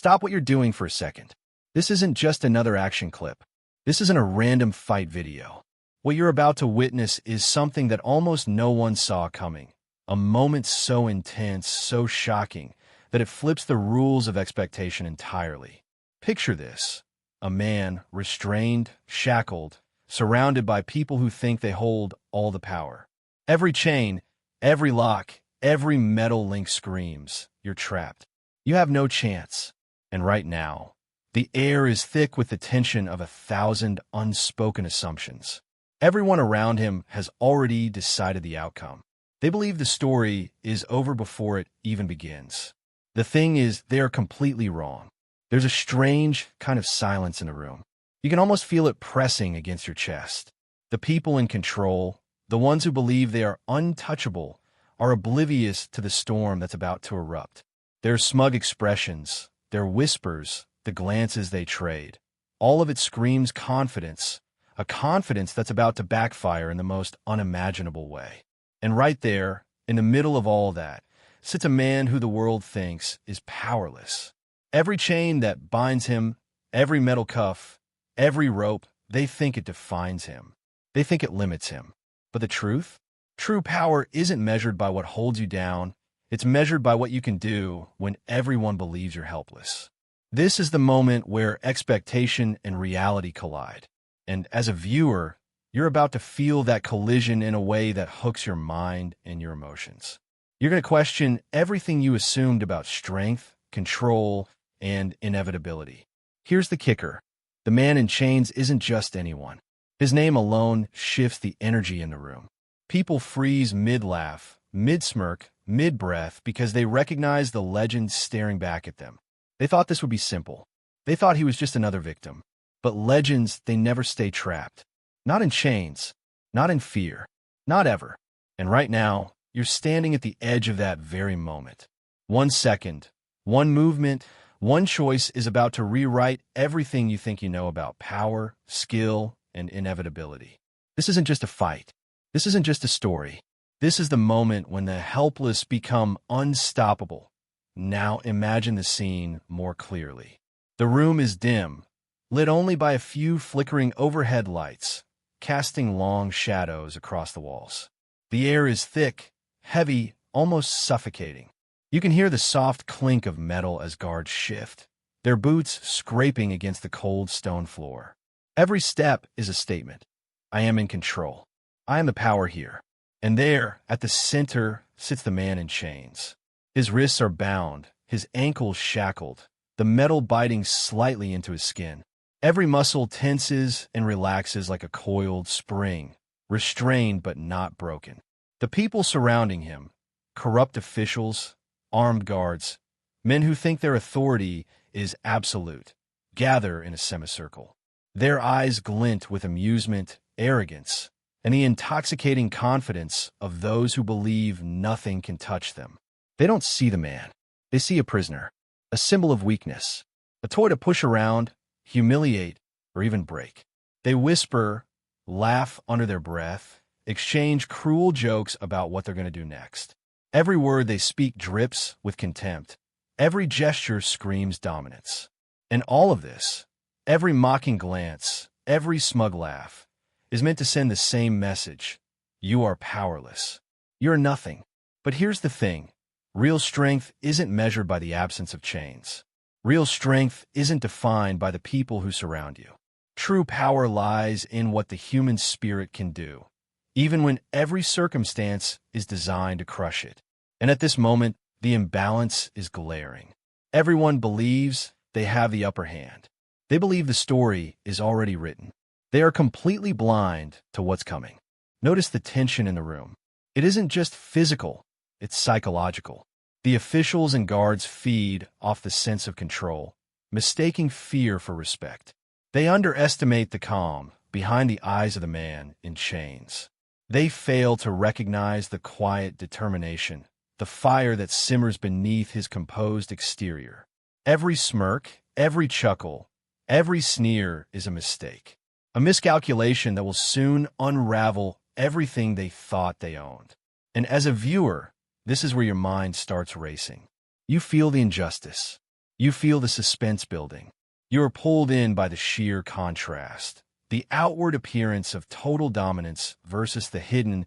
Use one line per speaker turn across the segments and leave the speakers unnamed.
Stop what you're doing for a second. This isn't just another action clip. This isn't a random fight video. What you're about to witness is something that almost no one saw coming. A moment so intense, so shocking, that it flips the rules of expectation entirely. Picture this. A man, restrained, shackled, surrounded by people who think they hold all the power. Every chain, every lock, every metal link screams, you're trapped. You have no chance. And right now, the air is thick with the tension of 1,000 unspoken assumptions. Everyone around him has already decided the outcome. They believe the story is over before it even begins. The thing is, they are completely wrong. There's a strange kind of silence in the room. You can almost feel it pressing against your chest. The people in control, the ones who believe they are untouchable, are oblivious to the storm that's about to erupt. Their smug expressions, their whispers, the glances they trade, all of it screams confidence, a confidence that's about to backfire in the most unimaginable way. And right there, in the middle of all that, sits a man who the world thinks is powerless. Every chain that binds him, every metal cuff, every rope, they think it defines him. They think it limits him. But the truth? True power isn't measured by what holds you down. It's measured by what you can do when everyone believes you're helpless. This is the moment where expectation and reality collide. And as a viewer, you're about to feel that collision in a way that hooks your mind and your emotions. You're going to question everything you assumed about strength, control, and inevitability. Here's the kicker. The man in chains isn't just anyone. His name alone shifts the energy in the room. People freeze mid-laugh, mid-smirk, mid-breath because they recognize the legend staring back at them. They thought this would be simple. They thought he was just another victim. But legends, they never stay trapped. Not in chains, not in fear, not ever. And right now, you're standing at the edge of that very moment. 1 second, one movement, one choice is about to rewrite everything you think you know about power, skill, and inevitability. This isn't just a fight. This isn't just a story. This is the moment when the helpless become unstoppable. Now imagine the scene more clearly. The room is dim, lit only by a few flickering overhead lights, casting long shadows across the walls. The air is thick, heavy, almost suffocating. You can hear the soft clink of metal as guards shift, their boots scraping against the cold stone floor. Every step is a statement. I am in control. I am the power here. And there, at the center, sits the man in chains. His wrists are bound, his ankles shackled, the metal biting slightly into his skin. Every muscle tenses and relaxes like a coiled spring, restrained but not broken. The people surrounding him, corrupt officials, armed guards, men who think their authority is absolute, gather in a semicircle. Their eyes glint with amusement, arrogance, and the intoxicating confidence of those who believe nothing can touch them. They don't see the man. They see a prisoner, a symbol of weakness, a toy to push around, humiliate, or even break. They whisper, laugh under their breath, exchange cruel jokes about what they're going to do next. Every word they speak drips with contempt. Every gesture screams dominance. And all of this, every mocking glance, every smug laugh, is meant to send the same message. You are powerless. You're nothing. But here's the thing. Real strength isn't measured by the absence of chains. Real strength isn't defined by the people who surround you. True power lies in what the human spirit can do, even when every circumstance is designed to crush it. And at this moment, the imbalance is glaring. Everyone believes they have the upper hand. They believe the story is already written. They are completely blind to what's coming. Notice the tension in the room. It isn't just physical, it's psychological. The officials and guards feed off the sense of control, mistaking fear for respect. They underestimate the calm behind the eyes of the man in chains. They fail to recognize the quiet determination, the fire that simmers beneath his composed exterior. Every smirk, every chuckle, every sneer is a mistake. A miscalculation that will soon unravel everything they thought they owned. And as a viewer, this is where your mind starts racing. You feel the injustice. You feel the suspense building. You are pulled in by the sheer contrast. The outward appearance of total dominance versus the hidden,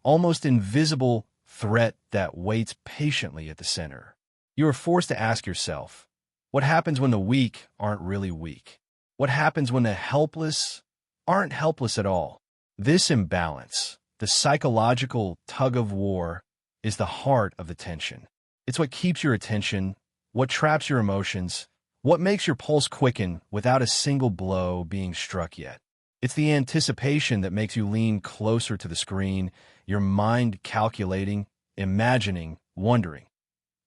almost invisible threat that waits patiently at the center. You are forced to ask yourself, what happens when the weak aren't really weak? What happens when the helpless aren't helpless at all? This imbalance, the psychological tug-of-war, is the heart of the tension. It's what keeps your attention, what traps your emotions, what makes your pulse quicken without a single blow being struck yet. It's the anticipation that makes you lean closer to the screen, your mind calculating, imagining, wondering.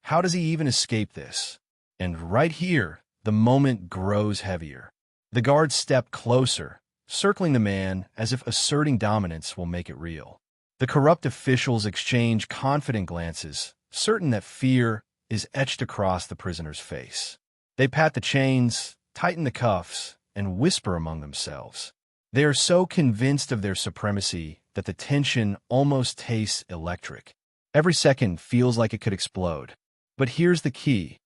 How does he even escape this? And right here, the moment grows heavier. The guards step closer, circling the man as if asserting dominance will make it real. The corrupt officials exchange confident glances, certain that fear is etched across the prisoner's face. They pat the chains, tighten the cuffs, and whisper among themselves. They are so convinced of their supremacy that the tension almost tastes electric. Every second feels like it could explode. But here's the key.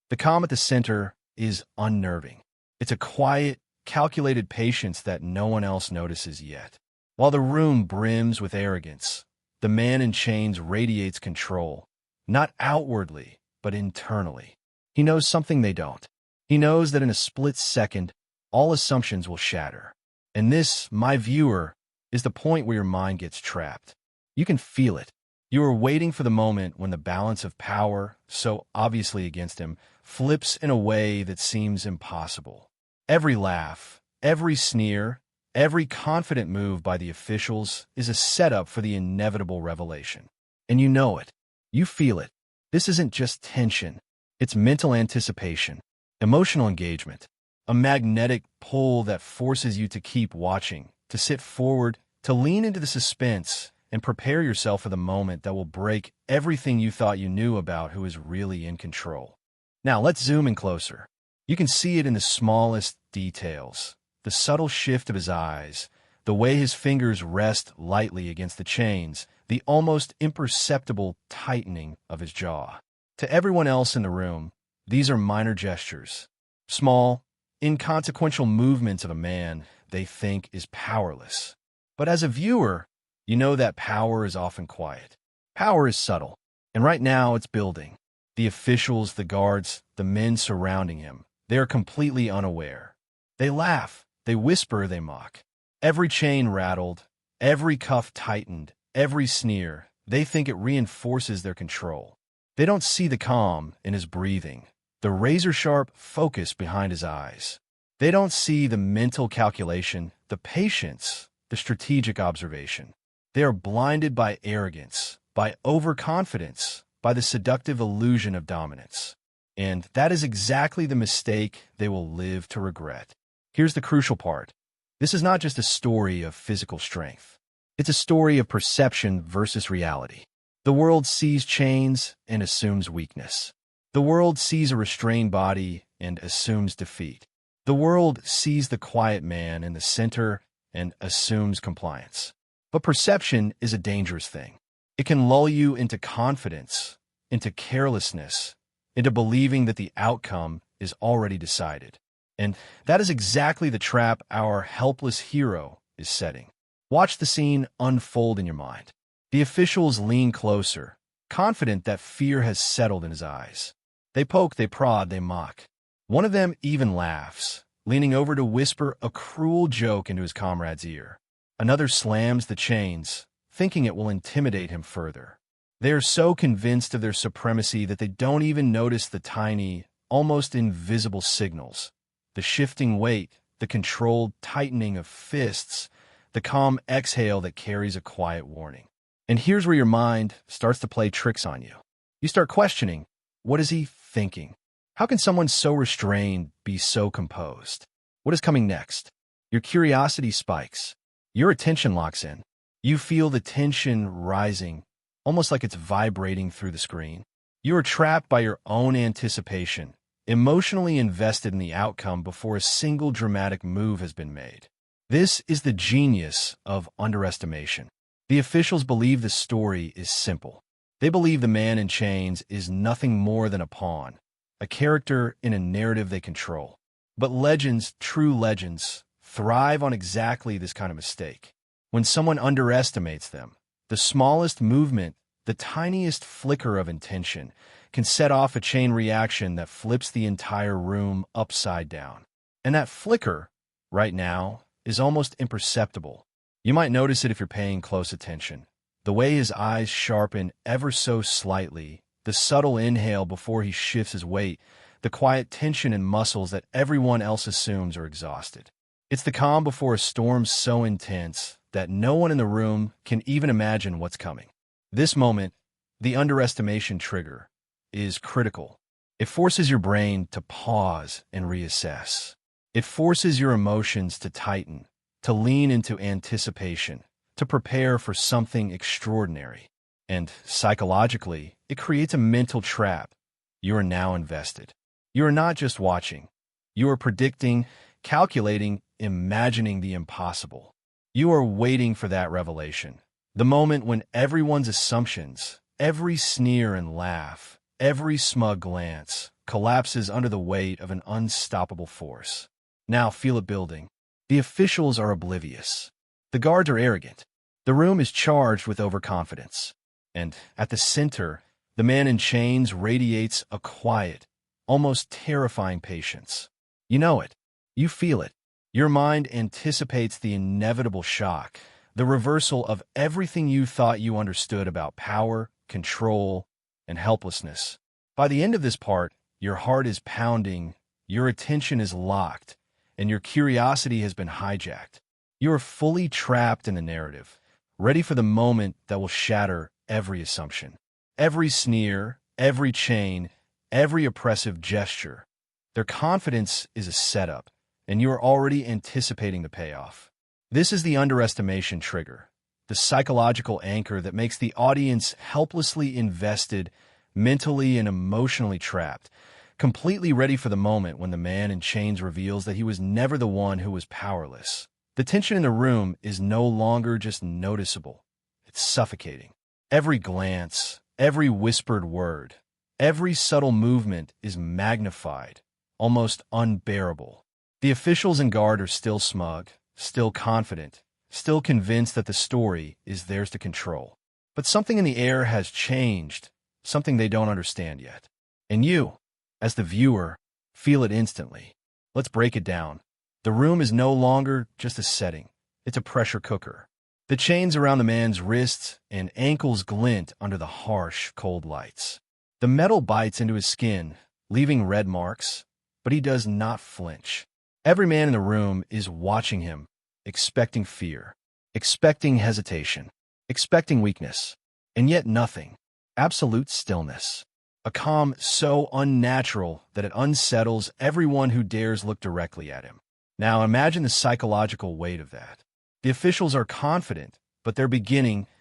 The calm at the center is unnerving. It's a quiet, calculated patience that no one else notices yet. While the room brims with arrogance, the man in chains radiates control, not outwardly, but internally. He knows something they don't. He knows that in a split second, all assumptions will shatter. And this, my viewer, is the point where your mind gets trapped. You can feel it. You are waiting for the moment when the balance of power, so obviously against him, flips in a way that seems impossible. Every laugh, every sneer, every confident move by the officials is a setup for the inevitable revelation. And you know it. You feel it. This isn't just tension. It's mental anticipation, emotional engagement, a magnetic pull that forces you to keep watching, to sit forward, to lean into the suspense, and prepare yourself for the moment that will break everything you thought you knew about who is really in control. Now, let's zoom in closer. You can see it in the smallest details, the subtle shift of his eyes, the way his fingers rest lightly against the chains, the almost imperceptible tightening of his jaw. To everyone else in the room, these are minor gestures, small, inconsequential movements of a man they think is powerless. But as a viewer, you know that power is often quiet. Power is subtle, and right now it's building. The officials, the guards, the men surrounding him, they are completely unaware. They laugh, they whisper, they mock. Every chain rattled, every cuff tightened, every sneer, they think it reinforces their control. They don't see the calm in his breathing, the razor-sharp focus behind his eyes. They don't see the mental calculation, the patience, the strategic observation. They are blinded by arrogance, by overconfidence, by the seductive illusion of dominance. And that is exactly the mistake they will live to regret. Here's the crucial part. This is not just a story of physical strength. It's a story of perception versus reality. The world sees chains and assumes weakness. The world sees a restrained body and assumes defeat. The world sees the quiet man in the center and assumes compliance. But perception is a dangerous thing. It can lull you into confidence, into carelessness, into believing that the outcome is already decided. And that is exactly the trap our helpless hero is setting. Watch the scene unfold in your mind. The officials lean closer, confident that fear has settled in his eyes. They poke, they prod, they mock. One of them even laughs, leaning over to whisper a cruel joke into his comrade's ear. Another slams the chains, thinking it will intimidate him further. They are so convinced of their supremacy that they don't even notice the tiny, almost invisible signals. The shifting weight, the controlled tightening of fists, the calm exhale that carries a quiet warning. And here's where your mind starts to play tricks on you. You start questioning, what is he thinking? How can someone so restrained be so composed? What is coming next? Your curiosity spikes. Your attention locks in. You feel the tension rising, almost like it's vibrating through the screen. You are trapped by your own anticipation, emotionally invested in the outcome before a single dramatic move has been made. This is the genius of underestimation. The officials believe the story is simple. They believe the man in chains is nothing more than a pawn, a character in a narrative they control. But legends, true legends, thrive on exactly this kind of mistake. When someone underestimates them, the smallest movement, the tiniest flicker of intention, can set off a chain reaction that flips the entire room upside down. And that flicker, right now, is almost imperceptible. You might notice it if you're paying close attention. The way his eyes sharpen ever so slightly, the subtle inhale before he shifts his weight, the quiet tension in muscles that everyone else assumes are exhausted. It's the calm before a storm so intense that no one in the room can even imagine what's coming. This moment, the underestimation trigger, is critical. It forces your brain to pause and reassess. It forces your emotions to tighten, to lean into anticipation, to prepare for something extraordinary. And psychologically, it creates a mental trap. You are now invested. You are not just watching. You are predicting, calculating, imagining the impossible. You are waiting for that revelation. The moment when everyone's assumptions, every sneer and laugh, every smug glance, collapses under the weight of an unstoppable force. Now feel it building. The officials are oblivious. The guards are arrogant. The room is charged with overconfidence. And at the center, the man in chains radiates a quiet, almost terrifying patience. You know it. You feel it. Your mind anticipates the inevitable shock, the reversal of everything you thought you understood about power, control, and helplessness. By the end of this part, your heart is pounding, your attention is locked, and your curiosity has been hijacked. You are fully trapped in the narrative, ready for the moment that will shatter every assumption. Every sneer, every chain, every oppressive gesture. Their confidence is a setup, and you are already anticipating the payoff. This is the underestimation trigger, the psychological anchor that makes the audience helplessly invested, mentally and emotionally trapped, completely ready for the moment when the man in chains reveals that he was never the one who was powerless. The tension in the room is no longer just noticeable. It's suffocating. Every glance, every whispered word, every subtle movement is magnified, almost unbearable. The officials and guard are still smug, still confident, still convinced that the story is theirs to control. But something in the air has changed, something they don't understand yet. And you, as the viewer, feel it instantly. Let's break it down. The room is no longer just a setting. It's a pressure cooker. The chains around the man's wrists and ankles glint under the harsh, cold lights. The metal bites into his skin, leaving red marks, but he does not flinch. Every man in the room is watching him, expecting fear, expecting hesitation, expecting weakness, and yet nothing. Absolute stillness. A calm so unnatural that it unsettles everyone who dares look directly at him. Now imagine the psychological weight of that. The officials are confident, but they're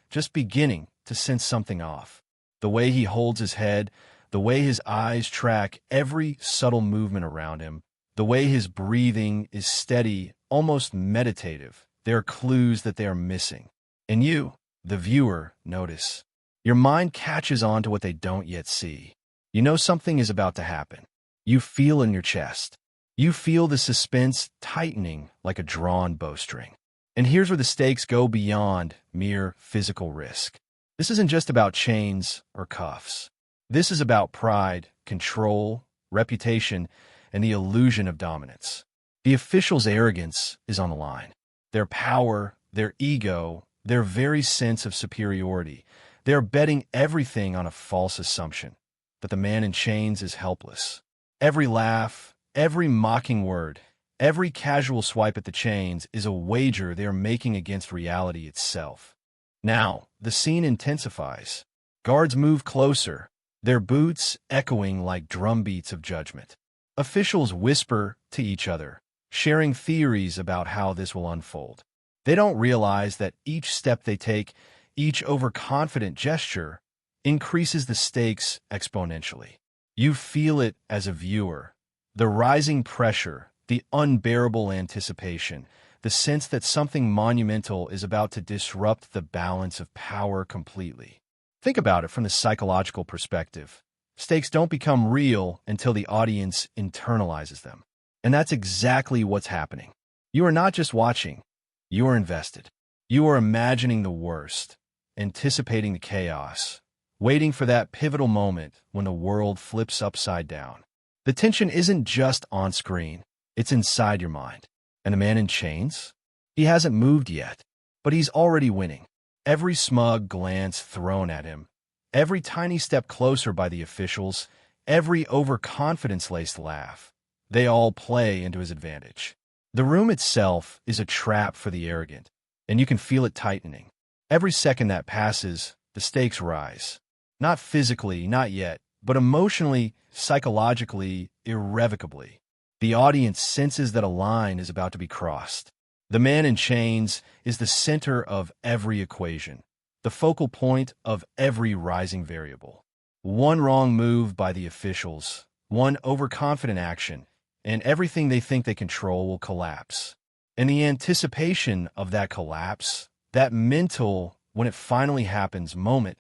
just beginning to sense something off. The way he holds his head, the way his eyes track every subtle movement around him, the way his breathing is steady, almost meditative, there are clues that they are missing. And you, the viewer, notice. Your mind catches on to what they don't yet see. You know something is about to happen. You feel in your chest. You feel the suspense tightening like a drawn bowstring. And here's where the stakes go beyond mere physical risk. This isn't just about chains or cuffs. This is about pride, control, reputation, and the illusion of dominance. The official's arrogance is on the line. Their power, their ego, their very sense of superiority. They are betting everything on a false assumption that the man in chains is helpless. Every laugh, every mocking word, every casual swipe at the chains is a wager they are making against reality itself. Now, the scene intensifies. Guards move closer, their boots echoing like drumbeats of judgment. Officials whisper to each other, sharing theories about how this will unfold. They don't realize that each step they take, each overconfident gesture, increases the stakes exponentially. You feel it as a viewer. The rising pressure, the unbearable anticipation, the sense that something monumental is about to disrupt the balance of power completely. Think about it from the psychological perspective. Stakes don't become real until the audience internalizes them. And that's exactly what's happening. You are not just watching, you are invested. You are imagining the worst, anticipating the chaos, waiting for that pivotal moment when the world flips upside down. The tension isn't just on screen, it's inside your mind. And the man in chains? He hasn't moved yet, but he's already winning. Every smug glance thrown at him, every tiny step closer by the officials, every overconfidence-laced laugh, they all play into his advantage. The room itself is a trap for the arrogant, and you can feel it tightening. Every second that passes, the stakes rise. Not physically, not yet, but emotionally, psychologically, irrevocably. The audience senses that a line is about to be crossed. The man in chains is the center of every equation, the focal point of every rising variable. One wrong move by the officials, one overconfident action, and everything they think they control will collapse. And the anticipation of that collapse, that mental, when it finally happens, moment,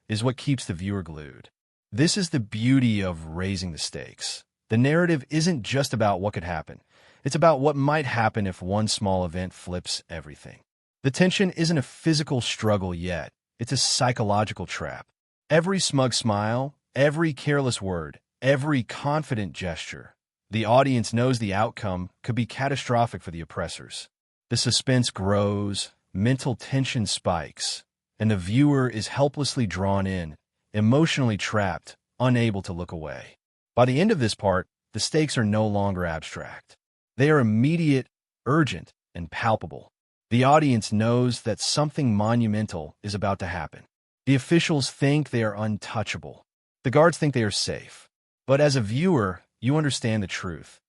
is what keeps the viewer glued. This is the beauty of raising the stakes. The narrative isn't just about what could happen. It's about what might happen if one small event flips everything. The tension isn't a physical struggle yet. It's a psychological trap. Every smug smile, every careless word, every confident gesture, the audience knows the outcome could be catastrophic for the oppressors. The suspense grows, mental tension spikes, and the viewer is helplessly drawn in, emotionally trapped, unable to look away. By the end of this part, the stakes are no longer abstract. They are immediate, urgent, and palpable. The audience knows that something monumental is about to happen. The officials think they are untouchable. The guards think they are safe. But as a viewer, you understand the truth.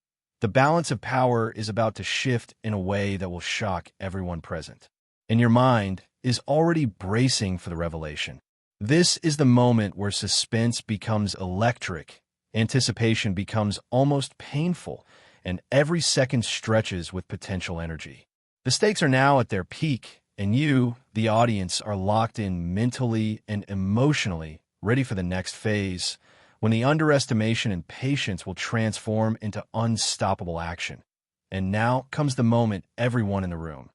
The balance of power is about to shift in a way that will shock everyone present. And your mind is already bracing for the revelation. This is the moment where suspense becomes electric, anticipation becomes almost painful, and every second stretches with potential energy. The stakes are now at their peak, and you, the audience, are locked in mentally and emotionally, ready for the next phase, when the underestimation and patience will transform into unstoppable action. And now comes the moment everyone in the room,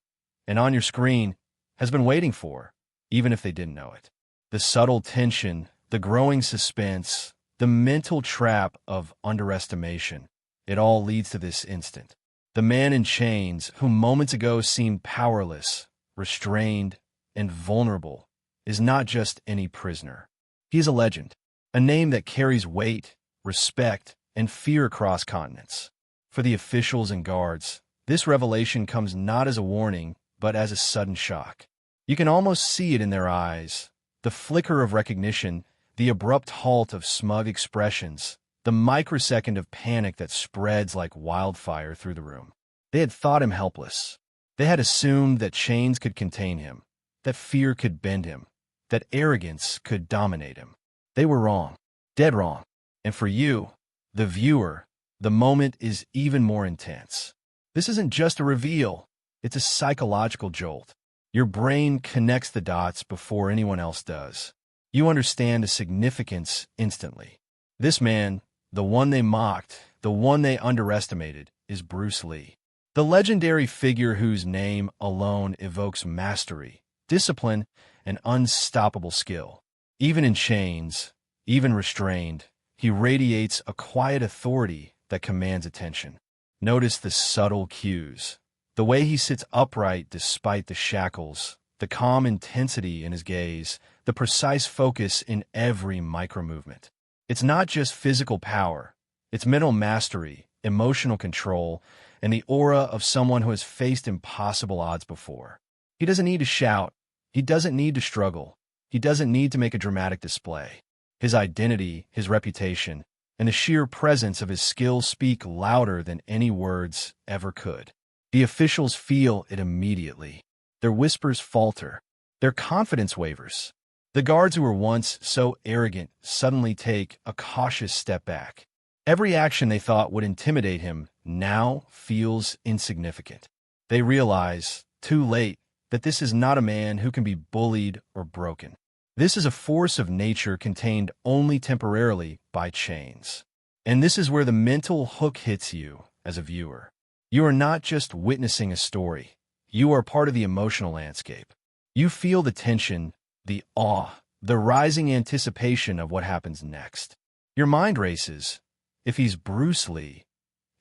and on your screen, has been waiting for, even if they didn't know it. The subtle tension, the growing suspense, the mental trap of underestimation, it all leads to this instant. The man in chains, who moments ago seemed powerless, restrained, and vulnerable, is not just any prisoner. He is a legend, a name that carries weight, respect, and fear across continents. For the officials and guards, this revelation comes not as a warning, but as a sudden shock. You can almost see it in their eyes, the flicker of recognition, the abrupt halt of smug expressions, the microsecond of panic that spreads like wildfire through the room. They had thought him helpless. They had assumed that chains could contain him, that fear could bend him, that arrogance could dominate him. They were wrong, dead wrong. And for you, the viewer, the moment is even more intense. This isn't just a reveal, it's a psychological jolt. Your brain connects the dots before anyone else does. You understand the significance instantly. This man, the one they mocked, the one they underestimated, is Bruce Lee. The legendary figure whose name alone evokes mastery, discipline, and unstoppable skill. Even in chains, even restrained, he radiates a quiet authority that commands attention. Notice the subtle cues. The way he sits upright despite the shackles, the calm intensity in his gaze, the precise focus in every micro-movement. It's not just physical power, it's mental mastery, emotional control, and the aura of someone who has faced impossible odds before. He doesn't need to shout, he doesn't need to struggle, he doesn't need to make a dramatic display. His identity, his reputation, and the sheer presence of his skills speak louder than any words ever could. The officials feel it immediately. Their whispers falter. Their confidence wavers. The guards who were once so arrogant suddenly take a cautious step back. Every action they thought would intimidate him now feels insignificant. They realize, too late, that this is not a man who can be bullied or broken. This is a force of nature contained only temporarily by chains. And this is where the mental hook hits you as a viewer. You are not just witnessing a story. You are part of the emotional landscape. You feel the tension, the awe, the rising anticipation of what happens next. Your mind races. If he's Bruce Lee,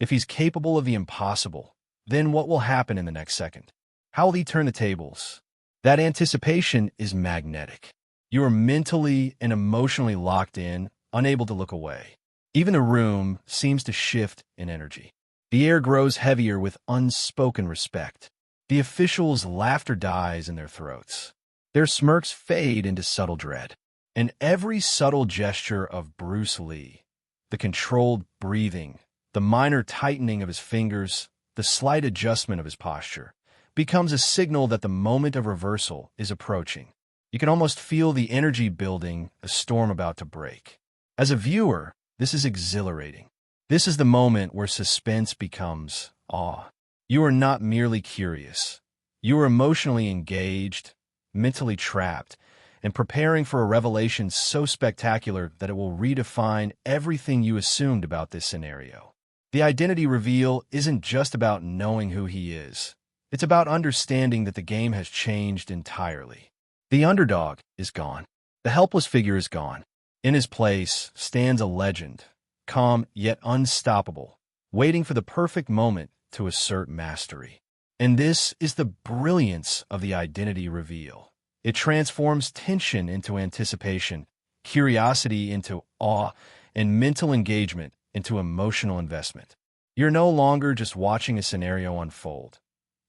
if he's capable of the impossible, then what will happen in the next second? How will he turn the tables? That anticipation is magnetic. You are mentally and emotionally locked in, unable to look away. Even the room seems to shift in energy. The air grows heavier with unspoken respect. The officials' laughter dies in their throats. Their smirks fade into subtle dread. And every subtle gesture of Bruce Lee, the controlled breathing, the minor tightening of his fingers, the slight adjustment of his posture, becomes a signal that the moment of reversal is approaching. You can almost feel the energy building, a storm about to break. As a viewer, this is exhilarating. This is the moment where suspense becomes awe. You are not merely curious. You are emotionally engaged, mentally trapped, and preparing for a revelation so spectacular that it will redefine everything you assumed about this scenario. The identity reveal isn't just about knowing who he is. It's about understanding that the game has changed entirely. The underdog is gone. The helpless figure is gone. In his place stands a legend, calm yet unstoppable, waiting for the perfect moment to assert mastery. And this is the brilliance of the identity reveal. It transforms tension into anticipation, curiosity into awe, and mental engagement into emotional investment. You're no longer just watching a scenario unfold.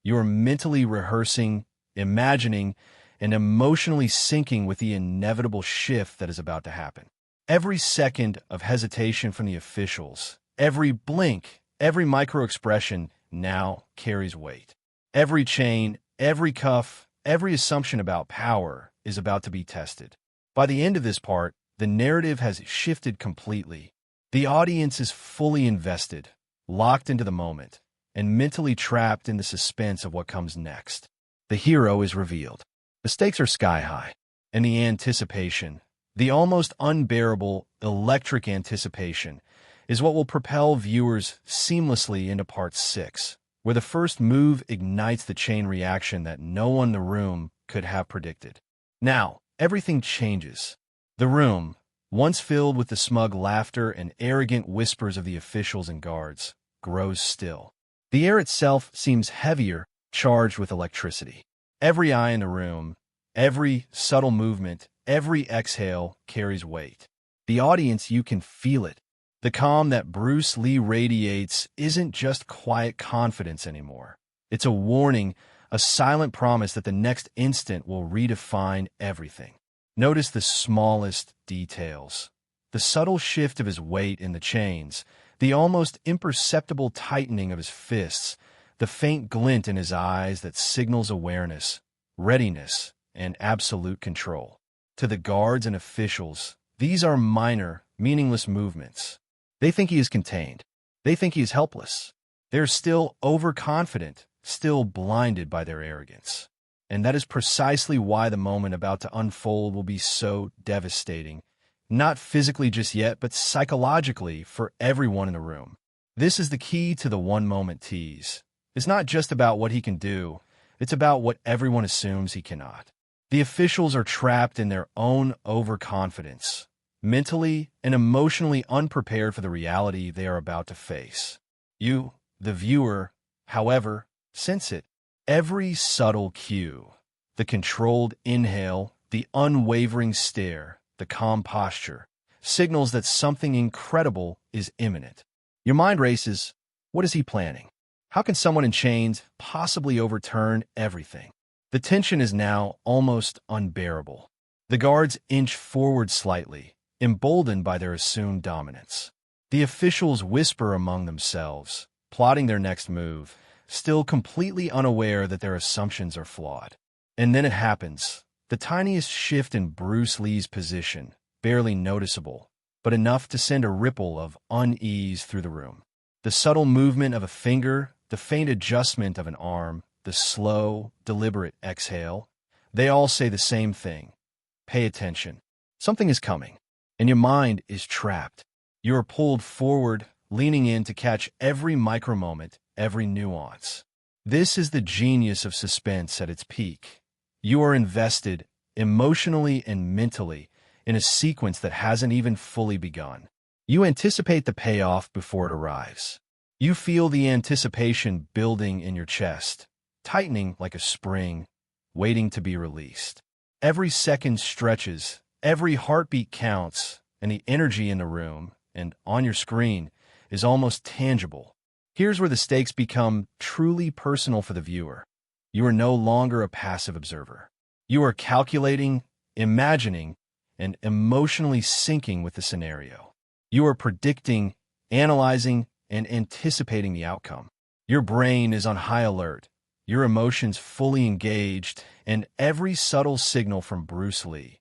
You're mentally rehearsing, imagining, and emotionally syncing with the inevitable shift that is about to happen. Every second of hesitation from the officials, every blink, every micro-expression now carries weight. Every chain, every cuff, every assumption about power is about to be tested. By the end of this part, the narrative has shifted completely. The audience is fully invested, locked into the moment, and mentally trapped in the suspense of what comes next. The hero is revealed. The stakes are sky high, and the anticipation, the almost unbearable, electric anticipation, is what will propel viewers seamlessly into Part 6, where the first move ignites the chain reaction that no one in the room could have predicted. Now, everything changes. The room, once filled with the smug laughter and arrogant whispers of the officials and guards, grows still. The air itself seems heavier, charged with electricity. Every eye in the room, every subtle movement, every exhale carries weight. The audience, you can feel it. The calm that Bruce Lee radiates isn't just quiet confidence anymore. It's a warning, a silent promise that the next instant will redefine everything. Notice the smallest details. The subtle shift of his weight in the chains, the almost imperceptible tightening of his fists, the faint glint in his eyes that signals awareness, readiness, and absolute control. To the guards and officials, these are minor, meaningless movements. They think he is contained. They think he is helpless. They're still overconfident, still blinded by their arrogance. And that is precisely why the moment about to unfold will be so devastating, not physically just yet, but psychologically for everyone in the room. This is the key to the one-moment tease. It's not just about what he can do, it's about what everyone assumes he cannot. The officials are trapped in their own overconfidence, mentally and emotionally unprepared for the reality they are about to face. You, the viewer, however, sense it. Every subtle cue, the controlled inhale, the unwavering stare, the calm posture, signals that something incredible is imminent. Your mind races. What is he planning? How can someone in chains possibly overturn everything? The tension is now almost unbearable. The guards inch forward slightly, emboldened by their assumed dominance. The officials whisper among themselves, plotting their next move, still completely unaware that their assumptions are flawed. And then it happens. The tiniest shift in Bruce Lee's position, barely noticeable, but enough to send a ripple of unease through the room. The subtle movement of a finger, the faint adjustment of an arm, the slow, deliberate exhale, they all say the same thing. pay attention. Something is coming, and your mind is trapped. You are pulled forward, leaning in to catch every micro moment, every nuance. This is the genius of suspense at its peak. You are invested, emotionally and mentally, in a sequence that hasn't even fully begun. You anticipate the payoff before it arrives. You feel the anticipation building in your chest, tightening like a spring, waiting to be released. Every second stretches, every heartbeat counts, and the energy in the room and on your screen is almost tangible. Here's where the stakes become truly personal for the viewer. You are no longer a passive observer. You are calculating, imagining, and emotionally syncing with the scenario. You are predicting, analyzing, and anticipating the outcome. Your brain is on high alert, your emotions fully engaged, and every subtle signal from Bruce Lee,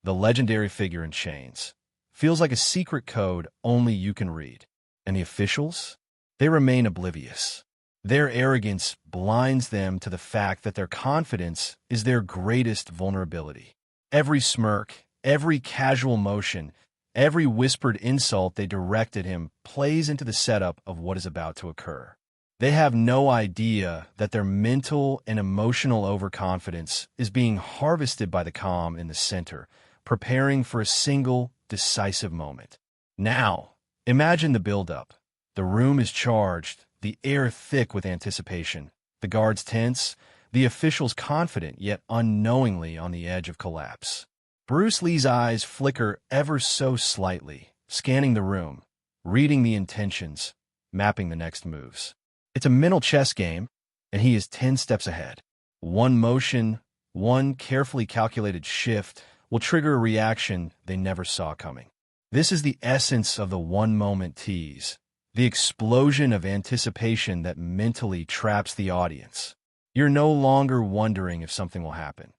the legendary figure in chains, feels like a secret code only you can read. And the officials? They remain oblivious. Their arrogance blinds them to the fact that their confidence is their greatest vulnerability. Every smirk, every casual motion, every whispered insult they direct at him plays into the setup of what is about to occur. They have no idea that their mental and emotional overconfidence is being harvested by the calm in the center, preparing for a single, decisive moment. Now, imagine the buildup. The room is charged, the air thick with anticipation, the guards tense, the officials confident yet unknowingly on the edge of collapse. Bruce Lee's eyes flicker ever so slightly, scanning the room, reading the intentions, mapping the next moves. It's a mental chess game, and he is 10 steps ahead. One motion, one carefully calculated shift will trigger a reaction they never saw coming. This is the essence of the one-moment tease, the explosion of anticipation that mentally traps the audience. You're no longer wondering if something will happen.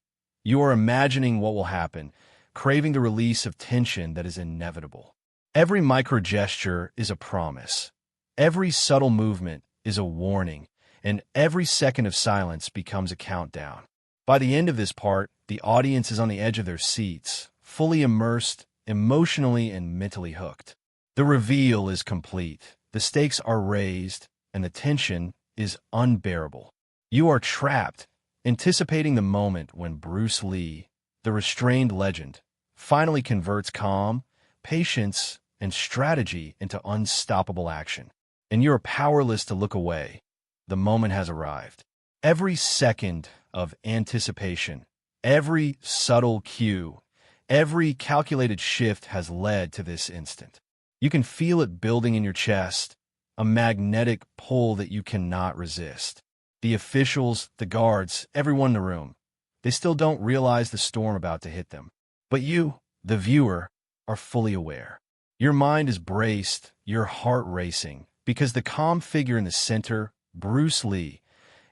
You are imagining what will happen, craving the release of tension that is inevitable. Every micro-gesture is a promise. Every subtle movement is a warning, and every second of silence becomes a countdown. By the end of this part, the audience is on the edge of their seats, fully immersed, emotionally and mentally hooked. The reveal is complete, the stakes are raised, and the tension is unbearable. You are trapped, anticipating the moment when Bruce Lee, the restrained legend, finally converts calm, patience, and strategy into unstoppable action. And you are powerless to look away. The moment has arrived. Every second of anticipation, every subtle cue, every calculated shift has led to this instant. You can feel it building in your chest, a magnetic pull that you cannot resist. The officials, the guards, everyone in the room, they still don't realize the storm about to hit them. But you, the viewer, are fully aware. Your mind is braced, your heart racing, because the calm figure in the center, Bruce Lee,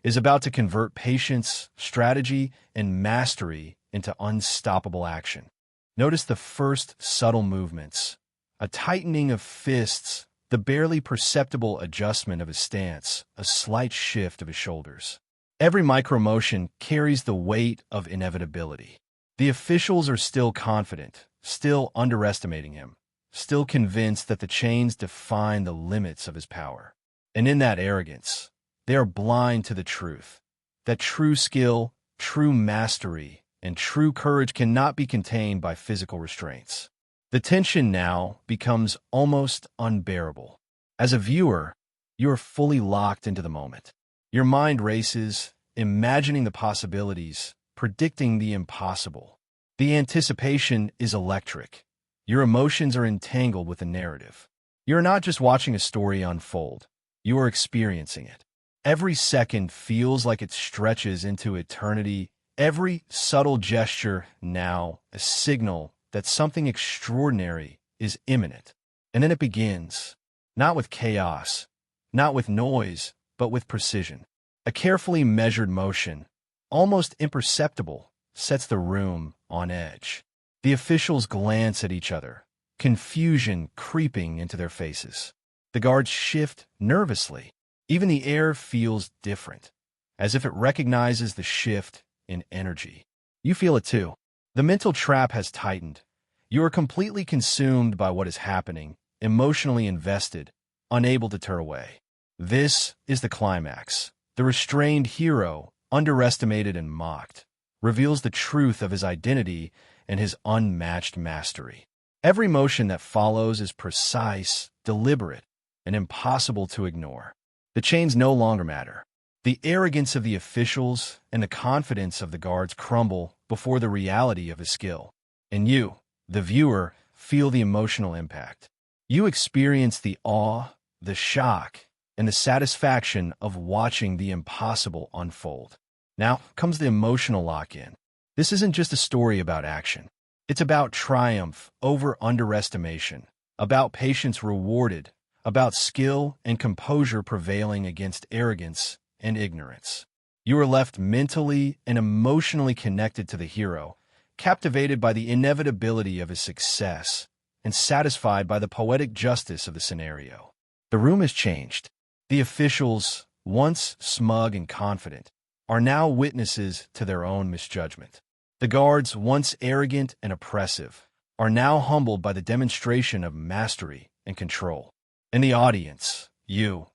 is about to convert patience, strategy, and mastery into unstoppable action. Notice the first subtle movements, a tightening of fists, the barely perceptible adjustment of his stance, a slight shift of his shoulders. Every micromotion carries the weight of inevitability. The officials are still confident, still underestimating him, still convinced that the chains define the limits of his power. And in that arrogance, they are blind to the truth, that true skill, true mastery, and true courage cannot be contained by physical restraints. The tension now becomes almost unbearable. As a viewer, you are fully locked into the moment. Your mind races, imagining the possibilities, predicting the impossible. The anticipation is electric. Your emotions are entangled with the narrative. You're not just watching a story unfold, you are experiencing it. Every second feels like it stretches into eternity. Every subtle gesture now a signal that something extraordinary is imminent. And then it begins, not with chaos, not with noise, but with precision. A carefully measured motion, almost imperceptible, sets the room on edge. The officials glance at each other, confusion creeping into their faces. The guards shift nervously. Even the air feels different, as if it recognizes the shift in energy. You feel it too. The mental trap has tightened. You are completely consumed by what is happening, emotionally invested, unable to turn away. This is the climax. The restrained hero, underestimated and mocked, reveals the truth of his identity and his unmatched mastery. Every motion that follows is precise, deliberate, and impossible to ignore. The chains no longer matter. The arrogance of the officials and the confidence of the guards crumble before the reality of his skill. And you, the viewer, feel the emotional impact. You experience the awe, the shock, and the satisfaction of watching the impossible unfold. Now comes the emotional lock-in. This isn't just a story about action. It's about triumph over underestimation, about patience rewarded, about skill and composure prevailing against arrogance and ignorance. You are left mentally and emotionally connected to the hero, captivated by the inevitability of his success, and satisfied by the poetic justice of the scenario. The room has changed. The officials, once smug and confident, are now witnesses to their own misjudgment. The guards, once arrogant and oppressive, are now humbled by the demonstration of mastery and control. And the audience, you,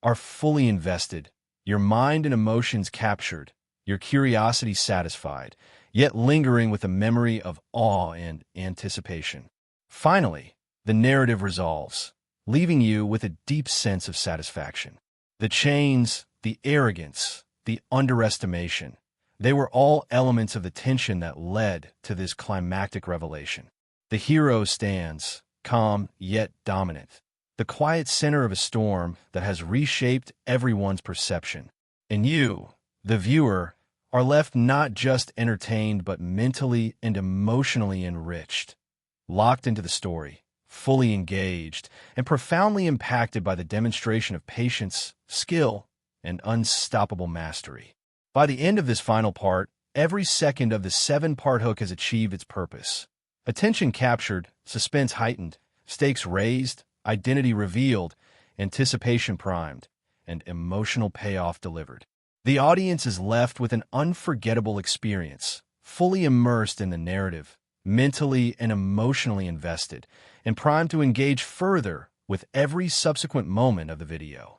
are fully invested, your mind and emotions captured, your curiosity satisfied, yet lingering with a memory of awe and anticipation. Finally, the narrative resolves, leaving you with a deep sense of satisfaction. The chains, the arrogance, the underestimation, they were all elements of the tension that led to this climactic revelation. The hero stands, calm yet dominant, the quiet center of a storm that has reshaped everyone's perception. And you, the viewer, are left not just entertained but mentally and emotionally enriched, locked into the story, fully engaged, and profoundly impacted by the demonstration of patience, skill, and unstoppable mastery. By the end of this final part, every second of the 7-part hook has achieved its purpose. Attention captured, suspense heightened, stakes raised, identity revealed, anticipation primed, and emotional payoff delivered. The audience is left with an unforgettable experience, fully immersed in the narrative, mentally and emotionally invested, and primed to engage further with every subsequent moment of the video.